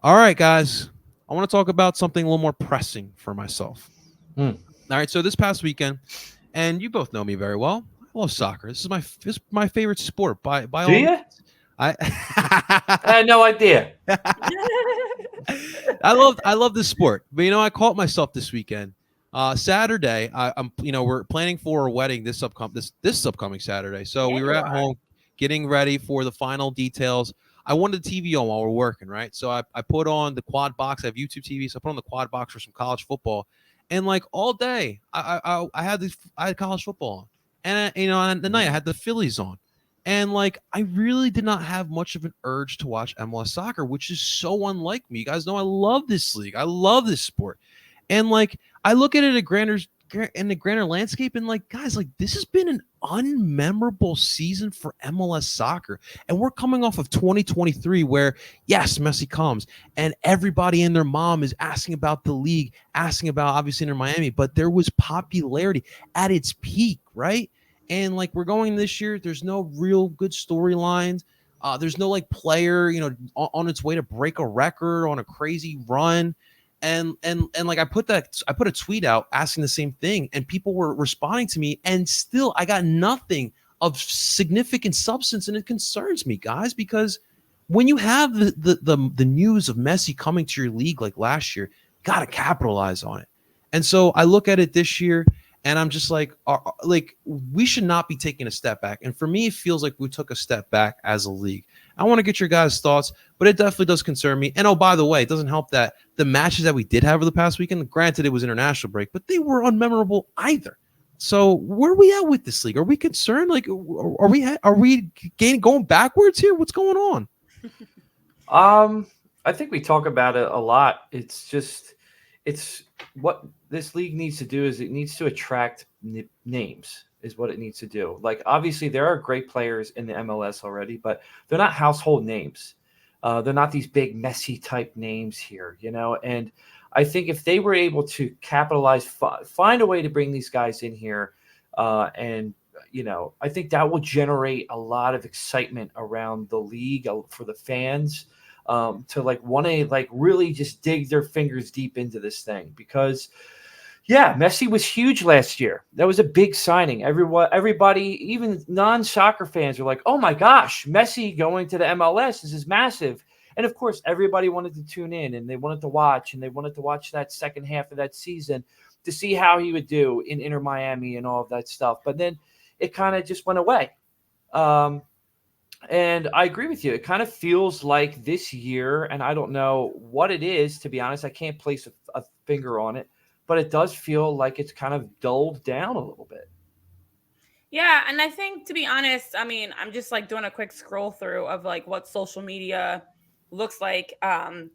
All right, guys. I want to talk about something a little more pressing for myself. Hmm. All right, so this past weekend, and you both know me very well. I love soccer. This is my favorite sport by Do all you? means. I I had no idea. I love this sport, but I caught myself this weekend. Saturday, I'm we're planning for a wedding this upcoming Saturday. So Yeah, we were you at are. home getting ready for the final details. I wanted the TV on while we're working, right? So I put on the quad box. I have YouTube TV, so I put on the quad box for some college football, and like all day, I had college football on, and on the night I had the Phillies on. And like, I really did not have much of an urge to watch MLS soccer, which is so unlike me. You guys know I love this league. I love this sport. And like, I look at it in the grander landscape, and like, guys, like this has been an unmemorable season for MLS soccer. And we're coming off of 2023, where yes, Messi comes, and everybody and their mom is asking about the league, asking about obviously Inter Miami, but there was popularity at its peak, right? And like we're going this year, there's no real good storylines. There's no like player, on its way to break a record on a crazy run. And like I put a tweet out asking the same thing, and people were responding to me, and still I got nothing of significant substance, and it concerns me, guys, because when you have the news of Messi coming to your league like last year, got to capitalize on it. And so I look at it this year, and I'm just like we should not be taking a step back. And for me, it feels like we took a step back as a league. I want to get your guys' thoughts, but it definitely does concern me. And oh, by the way, it doesn't help that the matches that we did have over the past weekend, granted it was international break, but they were unmemorable either. So where are we at with this league? Are we concerned? Like, are we going backwards here? What's going on? I think we talk about it a lot. It's what this league needs to do is it needs to attract names is what it needs to do. Like obviously there are great players in the MLS already, but they're not household names. They're not these big Messi type names here, And I think if they were able to capitalize, find a way to bring these guys in here, and I think that will generate a lot of excitement around the league for the fans, to like want to like really just dig their fingers deep into this thing because yeah, Messi was huge last year. That was a big signing. Everybody, even non-soccer fans are like, "Oh my gosh, Messi going to the MLS, this is massive." And of course, everybody wanted to tune in and they wanted to watch that second half of that season to see how he would do in Inter Miami and all of that stuff. But then it kind of just went away. And I agree with you. It kind of feels like this year, and I don't know what it is, to be honest. I can't place a finger on it, but it does feel like it's kind of dulled down a little bit. Yeah, and I think to be honest, I mean, I'm just like doing a quick scroll through of like what social media looks like. I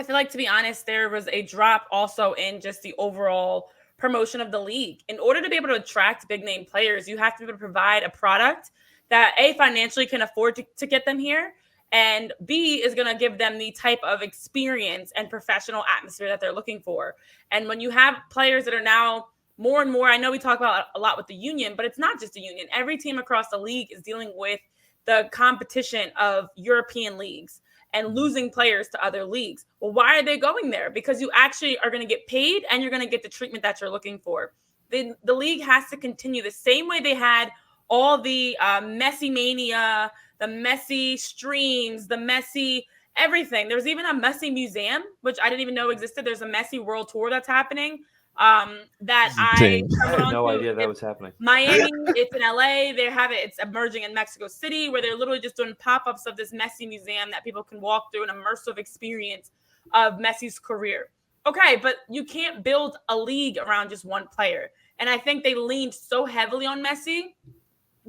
feel like to be honest, there was a drop also in just the overall promotion of the league. In order to be able to attract big name players, you have to be able to provide a product that A, financially can afford to get them here, and B, is going to give them the type of experience and professional atmosphere that they're looking for. And when you have players that are now more and more, I know we talk about a lot with the union, but it's not just a union. Every team across the league is dealing with the competition of European leagues and losing players to other leagues. Well, why are they going there? Because you actually are going to get paid and you're going to get the treatment that you're looking for. The league has to continue the same way they had all the Messi mania, the Messi streams, the Messi everything. There's even a Messi museum, which I didn't even know existed. There's a Messi world tour that's happening. That I had no idea that was happening. Miami, it's in LA. They have it. It's emerging in Mexico City, where they're literally just doing pop-ups of this Messi museum that people can walk through, an immersive experience of Messi's career. Okay, but you can't build a league around just one player. And I think they leaned so heavily on Messi,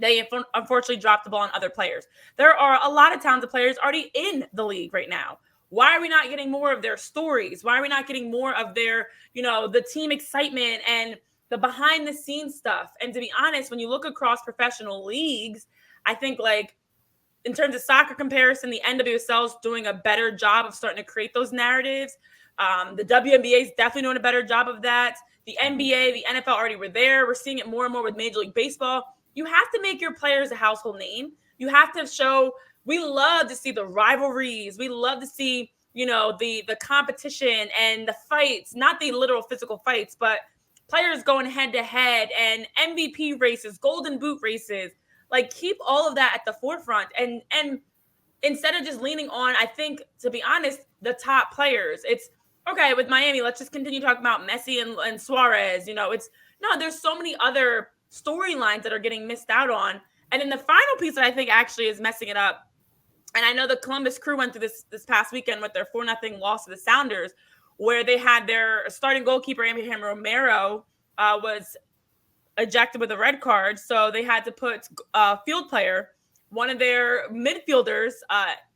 they unfortunately dropped the ball on other players. There are a lot of talented players already in the league right now. Why are we not getting more of their stories? Why are we not getting more of their, the team excitement and the behind the scenes stuff? And to be honest, when you look across professional leagues, I think like in terms of soccer comparison, the NWSL is doing a better job of starting to create those narratives. The WNBA is definitely doing a better job of that. The NBA, the NFL already were there. We're seeing it more and more with Major League Baseball. You have to make your players a household name. You have to show, we love to see the rivalries. We love to see the competition and the fights, not the literal physical fights, but players going head to head and MVP races, golden boot races, like keep all of that at the forefront. And instead of just leaning on, I think, to be honest, the top players, it's okay with Miami. Let's just continue talking about Messi and Suarez. There's so many other storylines that are getting missed out on. And then the final piece that I think actually is messing it up, and I know the Columbus Crew went through this past weekend with their 4-0 loss to the Sounders, where they had their starting goalkeeper, Abraham Romero, was ejected with a red card. So they had to put field player, one of their midfielders,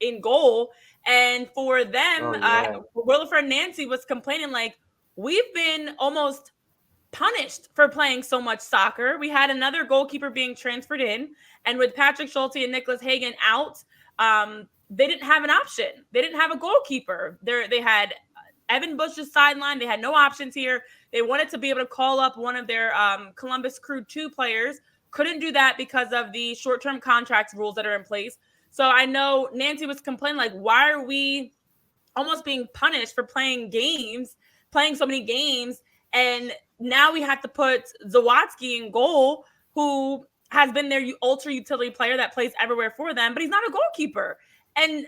in goal. And for them, Wilfred Nancy was complaining, like, we've been almost punished for playing so much soccer. We had another goalkeeper being transferred in, and with Patrick Schulte and Nicholas Hagen out, they didn't have an option. They didn't have a goalkeeper. They had Evan Bush's sideline. They had no options here. They wanted to be able to call up one of their Columbus Crew 2 players. Couldn't do that because of the short-term contracts rules that are in place. So I know Nancy was complaining, like, why are we almost being punished for playing so many games? And now we have to put Zawadzki in goal, who has been their ultra utility player that plays everywhere for them, but he's not a goalkeeper. And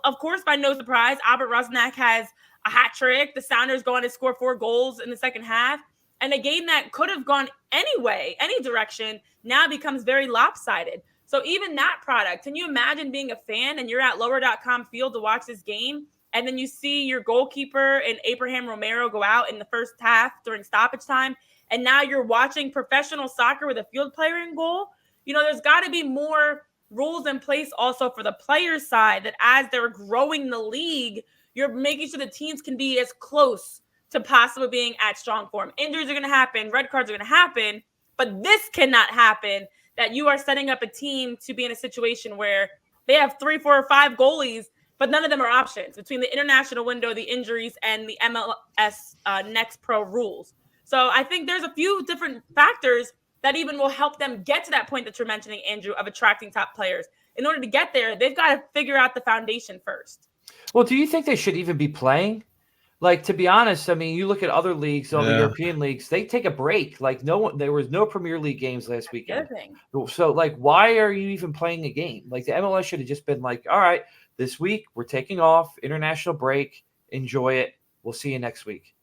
of course, by no surprise, Albert Rusnak has a hat trick. The Sounders go on to score 4 goals in the second half. And a game that could have gone any direction, now becomes very lopsided. So even that product, can you imagine being a fan and you're at lower.com field to watch this game, and then you see your goalkeeper and Abraham Romero go out in the first half during stoppage time, and now you're watching professional soccer with a field player in goal? There's got to be more rules in place also for the players' side, that as they're growing the league, you're making sure the teams can be as close to possibly being at strong form. Injuries are going to happen. Red cards are going to happen. But this cannot happen, that you are setting up a team to be in a situation where they have 3, 4, or 5 goalies, but none of them are options between the international window, the injuries, and the MLS Next Pro rules. So I think there's a few different factors that even will help them get to that point that you're mentioning, Andrew, of attracting top players. In order to get there, they've got to figure out the foundation first. Well, do you think they should even be playing? Like, to be honest, I mean, you look at other leagues, all the European leagues, they take a break. Like, there was no Premier League games last weekend. So, like, why are you even playing a game? Like, the MLS should have just been like, all right, this week we're taking off, international break, enjoy it. We'll see you next week.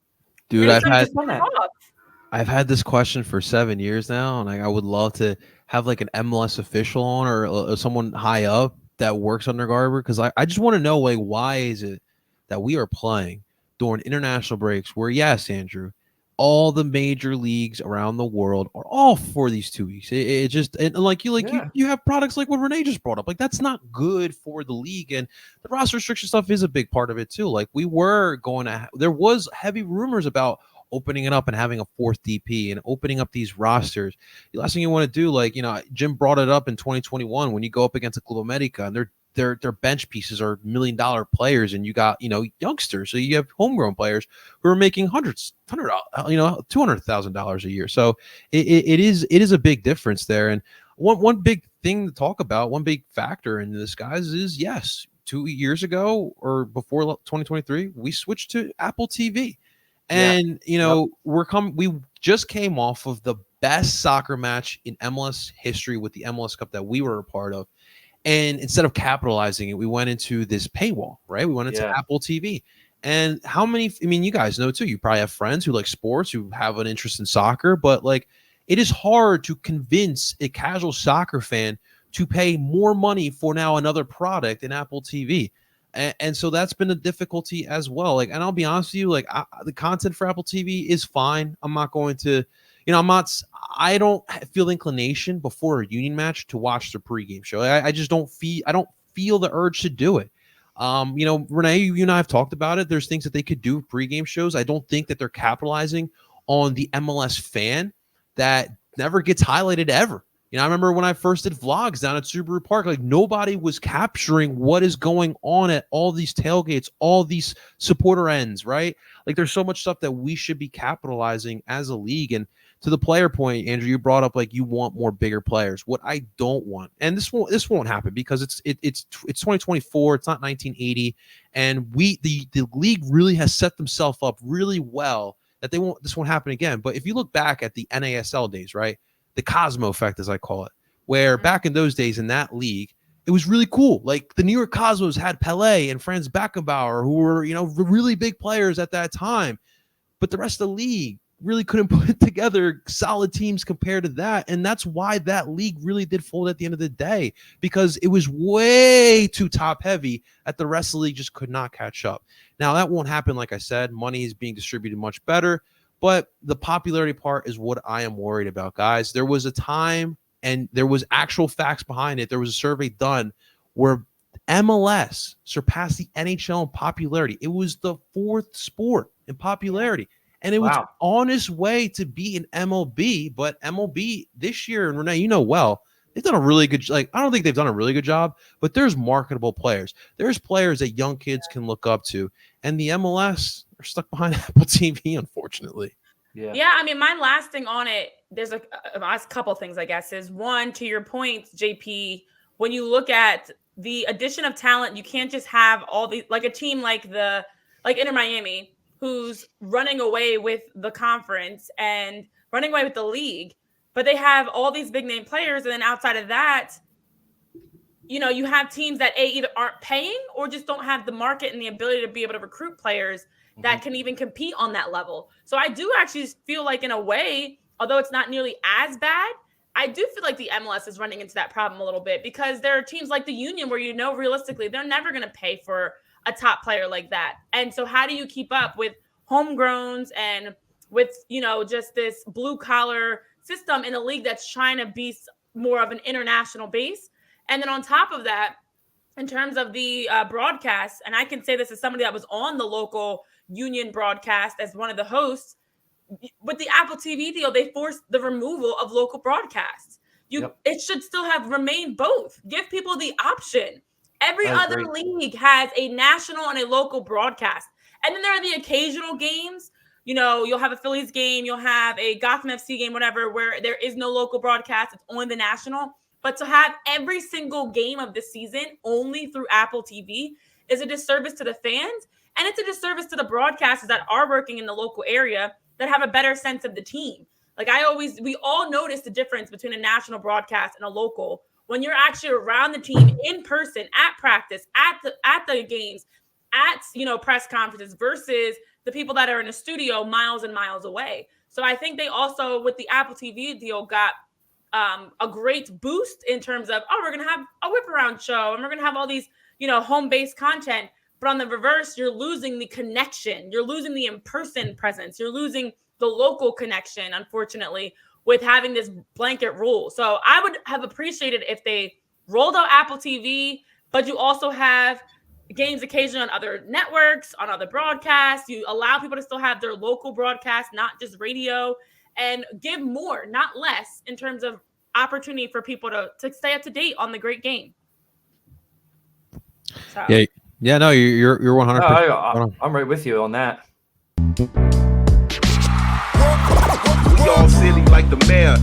Dude, I've had this question for 7 years now, and I would love to have like an MLS official on, or someone high up that works under Garber, because I just want to know, like, why is it that we are playing during international breaks where, yes, Andrew, all the major leagues around the world are all for these 2 weeks. It just, and like you have products like what Renee just brought up. Like, that's not good for the league, and the roster restriction stuff is a big part of it too. Like, we were going to, there was heavy rumors about opening it up and having a 4th DP and opening up these rosters. The last thing you want to do, like, Jim brought it up in 2021 when you go up against a Club America and their bench pieces are $1 million players, and you got, youngsters. So you have homegrown players who are making $200,000 a year. So it is a big difference there. And one big thing to talk about, one big factor in this, guys, is, yes, 2 years ago or before 2023, we switched to Apple TV. And, we just came off of the best soccer match in MLS history with the MLS Cup that we were a part of. And instead of capitalizing it, we went into this paywall, right? We went into Apple TV. And how many, you guys know too, you probably have friends who like sports, who have an interest in soccer, but like, it is hard to convince a casual soccer fan to pay more money for now another product in Apple TV. And so that's been a difficulty as well. Like, and I'll be honest with you, like, the content for Apple TV is fine. I'm not going to, I don't feel inclination before a Union match to watch the pregame show. I just don't feel the urge to do it. Renee, you and I have talked about it. There's things that they could do with pregame shows. I don't think that they're capitalizing on the MLS fan that never gets highlighted ever. I remember when I first did vlogs down at Subaru Park, like, nobody was capturing what is going on at all these tailgates, all these supporter ends, right? Like, there's so much stuff that we should be capitalizing as a league. And to the player point, Andrew, you brought up like you want more bigger players. What I don't want, and this won't happen because it's 2024, it's not 1980, and the league really has set themselves up really well that this won't happen again. But if you look back at the NASL days, right, the Cosmo effect, as I call it, where back in those days in that league, it was really cool. Like the New York Cosmos had Pelé and Franz Beckenbauer, who were, really big players at that time, but the rest of the league really couldn't put together solid teams compared to that. And that's why that league really did fold at the end of the day, because it was way too top heavy that the rest of the league just could not catch up. Now that won't happen. Like I said, money is being distributed much better, but the popularity part is what I am worried about, guys. There was a time, and there was actual facts behind it. There was a survey done where MLS surpassed the NHL in popularity. It was the 4th sport in popularity. And it was on its way to be an MLB, but MLB this year, and Renee, they've done a really good, I don't think they've done a really good job, but there's marketable players. There's players that young kids can look up to. And the MLS are stuck behind Apple TV, unfortunately. Yeah. I mean, my last thing on it, there's a couple things, I guess, is one, to your point, JP, when you look at the addition of talent, you can't just have all these, like a team like Inter Miami, who's running away with the conference and running away with the league, but they have all these big name players. And then outside of that, you have teams that either aren't paying or just don't have the market and the ability to be able to recruit players that can even compete on that level. So I do actually feel like, in a way, although it's not nearly as bad, I do feel like the MLS is running into that problem a little bit, because there are teams like the Union where, realistically, they're never going to pay for a top player like that. And so how do you keep up with homegrowns and with, just this blue collar system in a league that's trying to be more of an international base? And then on top of that, in terms of the broadcast, and I can say this as somebody that was on the local Union broadcast as one of the hosts, with the Apple TV deal, they forced the removal of local broadcasts. It should still have remained both. Give people the option. Every other league has a national and a local broadcast. And then there are the occasional games. You'll have a Phillies game, you'll have a Gotham FC game, whatever, where there is no local broadcast. It's only the national. But to have every single game of the season only through Apple TV is a disservice to the fans. And it's a disservice to the broadcasters that are working in the local area that have a better sense of the team. Like we all notice the difference between a national broadcast and a local when you're actually around the team in person, at practice, at the games, at press conferences, versus the people that are in a studio miles and miles away. So I think they also, with the Apple TV deal, got a great boost in terms of, we're going to have a whip around show and we're going to have all these, home-based content. But on the reverse, you're losing the connection. You're losing the in-person presence. You're losing the local connection, unfortunately, with having this blanket rule. So I would have appreciated if they rolled out Apple TV, but you also have games occasionally on other networks, on other broadcasts. You allow people to still have their local broadcast, not just radio, and give more, not less, in terms of opportunity for people to stay up to date on the great game. So. Yeah, no, you're 100%. I'm right with you on that. We all silly like the mayor.